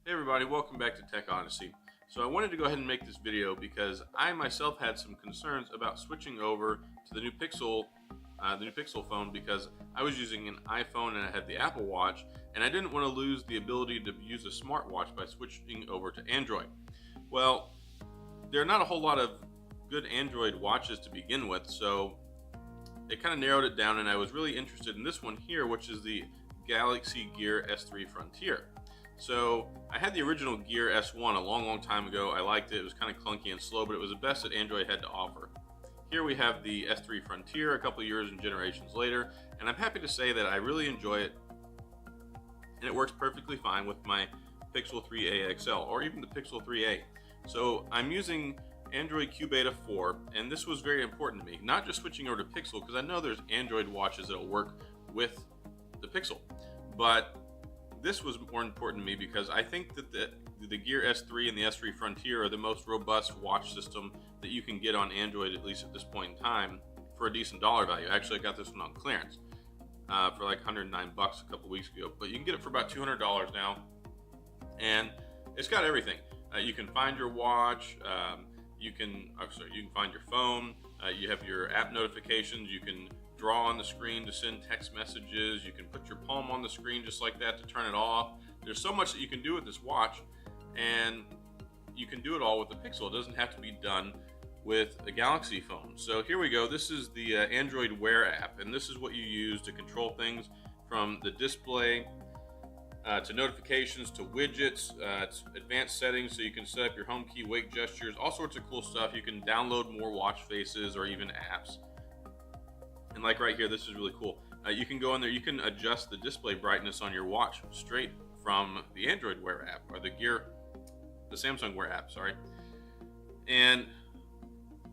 Hey everybody, welcome back to Tech Odyssey. So I wanted to go ahead and make this video because I myself had some concerns about switching over to the new Pixel phone because I was using an iPhone and I had the Apple Watch, and I didn't want to lose the ability to use a smartwatch by switching over to Android. Well, there are not a whole lot of good Android watches to begin with, so it kind of narrowed it down, and I was really interested in this one here, which is the Galaxy Gear S3 Frontier. So I had the original Gear S1 a long time ago. I liked it. It was kind of clunky and slow, but it was the best that Android had to offer. Here we have the S3 Frontier a couple years and generations later, and I'm happy to say that I really enjoy it, and it works perfectly fine with my Pixel 3a XL or even the Pixel 3a. So I'm using Android Q Beta 4, and this was very important to me, not just switching over to Pixel, because I know there's Android watches that'll work with the Pixel, but this was more important to me because I think that the Gear S3 and the S3 Frontier are the most robust watch system that you can get on Android, at least at this point in time, for a decent dollar value. Actually, I got this one on clearance for like $109 a couple weeks ago, but you can get it for about $200 now, and it's got everything. You can find your watch, you can find your phone, you have your app notifications, you can draw on the screen to send text messages, you can put your palm on the screen just like that to turn it off. There's so much that you can do with this watch, and you can do it all with the Pixel. It doesn't have to be done with a Galaxy phone. So here we go. This is the Android Wear app, and this is what you use to control things from the display to notifications to widgets, advanced settings, so you can set up your home key, wake gestures, all sorts of cool stuff. You can download more watch faces or even apps. And like right here, this is really cool. You can go in there, you can adjust the display brightness on your watch straight from the Android Wear app, or the Samsung Wear app, sorry. And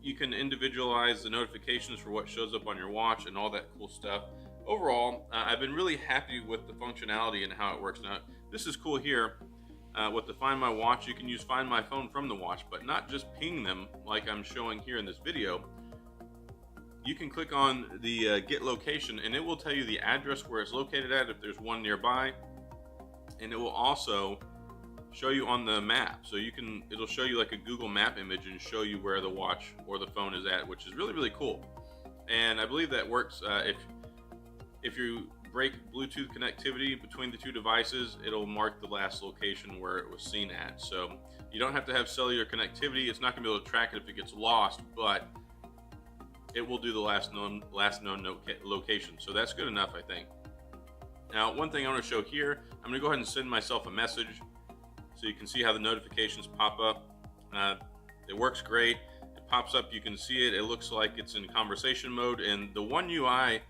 you can individualize the notifications for what shows up on your watch and all that cool stuff. Overall, I've been really happy with the functionality and how it works. Now, this is cool here with the Find My Watch. You can use Find My Phone from the watch, but not just ping them like I'm showing here in this video. You can click on the Get Location, and it will tell you the address where it's located at, if there's one nearby, and it will also show you on the map. So it'll show you like a Google Map image and show you where the watch or the phone is at, which is really cool. And I believe that works if you break Bluetooth connectivity between the two devices, it'll mark the last location where it was seen at. So you don't have to have cellular connectivity. It's not going to be able to track it if it gets lost, but it will do the last known location. So that's good enough, I think. Now, one thing I want to show here, I'm going to go ahead and send myself a message so you can see how the notifications pop up. It works great. It pops up, you can see it. It looks like it's in conversation mode, and the One UI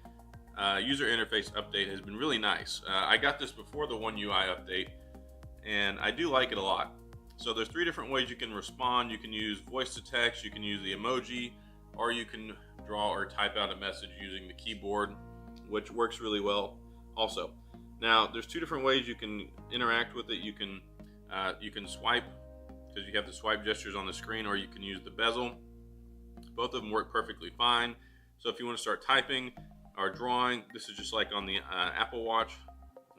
user interface update has been really nice. I got this before the One UI update, and I do like it a lot. So there's 3 different ways you can respond. You can use voice to text, you can use the emoji, or you can draw or type out a message using the keyboard, which works really well also. Now, there's 2 different ways you can interact with it. You can swipe, because you have the swipe gestures on the screen, or you can use the bezel. Both of them work perfectly fine. So if you want to start typing or drawing, this is just like on the Apple Watch.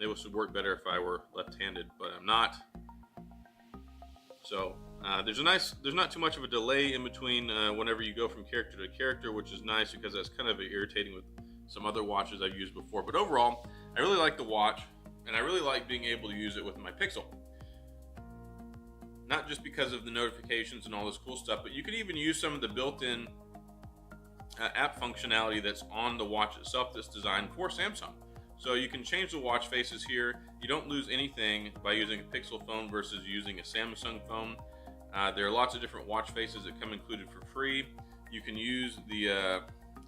It would work better if I were left-handed, but I'm not. So there's not too much of a delay in between whenever you go from character to character, which is nice because that's kind of irritating with some other watches I've used before. But overall, I really like the watch, and I really like being able to use it with my Pixel. Not just because of the notifications and all this cool stuff, but you can even use some of the built-in app functionality that's on the watch itself that's designed for Samsung. So you can change the watch faces here. You don't lose anything by using a Pixel phone versus using a Samsung phone. There are lots of different watch faces that come included for free. You can use the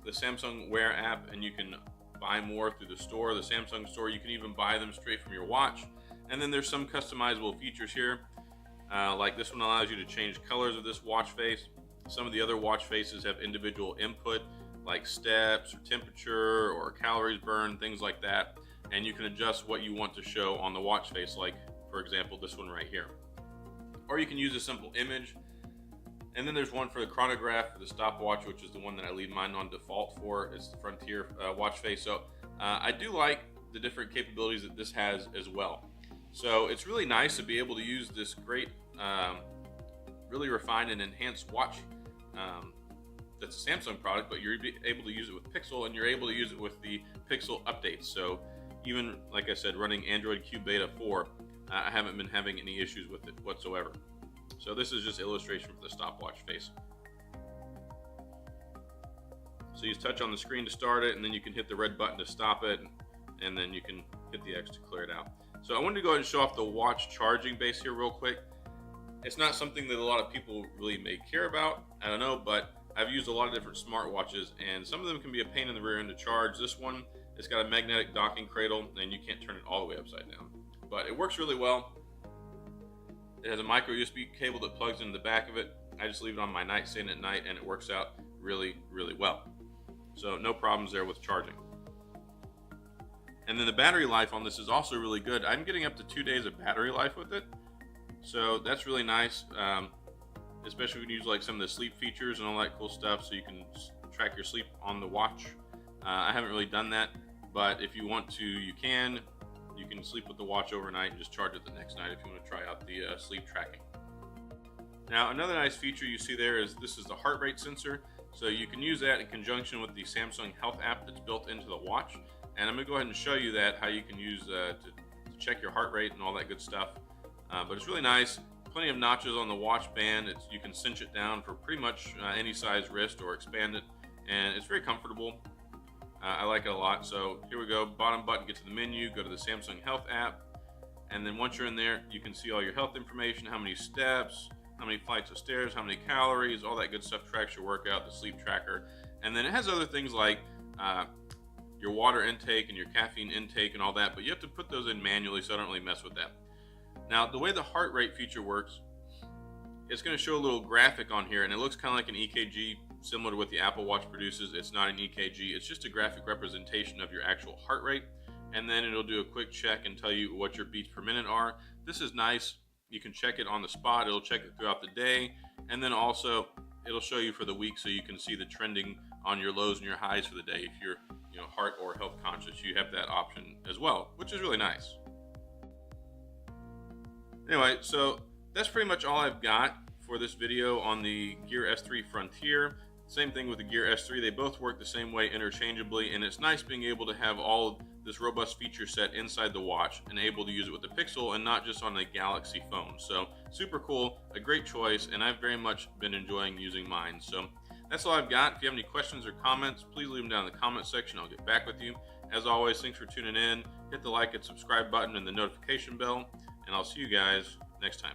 Samsung Wear app, and you can buy more through the store, the Samsung store. You can even buy them straight from your watch. And then there's some customizable features here. Like this one allows you to change colors of this watch face. Some of the other watch faces have individual input, like steps or temperature or calories burned, things like that. And you can adjust what you want to show on the watch face, like, for example, this one right here. Or you can use a simple image. And then there's one for the chronograph, for the stopwatch, which is the one that I leave mine on default for. It's the Frontier watch face. So I do like the different capabilities that this has as well. So it's really nice to be able to use this great, really refined and enhanced watch um, that's a Samsung product, but you're able to use it with Pixel, and you're able to use it with the Pixel updates. So even, like I said, running Android Q Beta 4, I haven't been having any issues with it whatsoever. So this is just illustration for the stopwatch face. So you touch on the screen to start it, and then you can hit the red button to stop it, and then you can hit the X to clear it out. So I wanted to go ahead and show off the watch charging base here real quick. It's not something that a lot of people really may care about, I don't know, but I've used a lot of different smartwatches, and some of them can be a pain in the rear end to charge. This one, it's got a magnetic docking cradle, and you can't turn it all the way upside down. But it works really well. It has a micro USB cable that plugs into the back of it. I just leave it on my nightstand at night, and it works out really, really well. So no problems there with charging. And then the battery life on this is also really good. I'm getting up to 2 days of battery life with it. So that's really nice, especially when you use like some of the sleep features and all that cool stuff, so you can track your sleep on the watch. I haven't really done that, but if you want to, you can sleep with the watch overnight and just charge it the next night if you want to try out the sleep tracking. Now, another nice feature you see there is this is the heart rate sensor. So you can use that in conjunction with the Samsung Health app that's built into the watch. And I'm going to go ahead and show you that, how you can use to check your heart rate and all that good stuff. But it's really nice. Plenty of notches on the watch band. You can cinch it down for pretty much any size wrist or expand it. And it's very comfortable. I like it a lot. So here we go. Bottom button, get to the menu, go to the Samsung Health app. And then once you're in there, you can see all your health information, how many steps, how many flights of stairs, how many calories, all that good stuff. Tracks your workout, the sleep tracker. And then it has other things like your water intake and your caffeine intake and all that, but you have to put those in manually, so I don't really mess with that. Now, the way the heart rate feature works, it's going to show a little graphic on here, and it looks kind of like an EKG, similar to what the Apple Watch produces. It's not an EKG, it's just a graphic representation of your actual heart rate, and then it'll do a quick check and tell you what your beats per minute are. This is nice. You can check it on the spot. It'll check it throughout the day, and then also it'll show you for the week, so you can see the trending on your lows and your highs for the day. If you're heart or health conscious, you have that option as well, which is really nice. Anyway, so that's pretty much all I've got for this video on the Gear S3 Frontier. Same thing with the Gear S3. They both work the same way interchangeably, and it's nice being able to have all this robust feature set inside the watch and able to use it with the Pixel and not just on the Galaxy phone. So super cool, a great choice, and I've very much been enjoying using mine. So that's all I've got. If you have any questions or comments, please leave them down in the comment section. I'll get back with you. As always, thanks for tuning in. Hit the like and subscribe button and the notification bell, and I'll see you guys next time.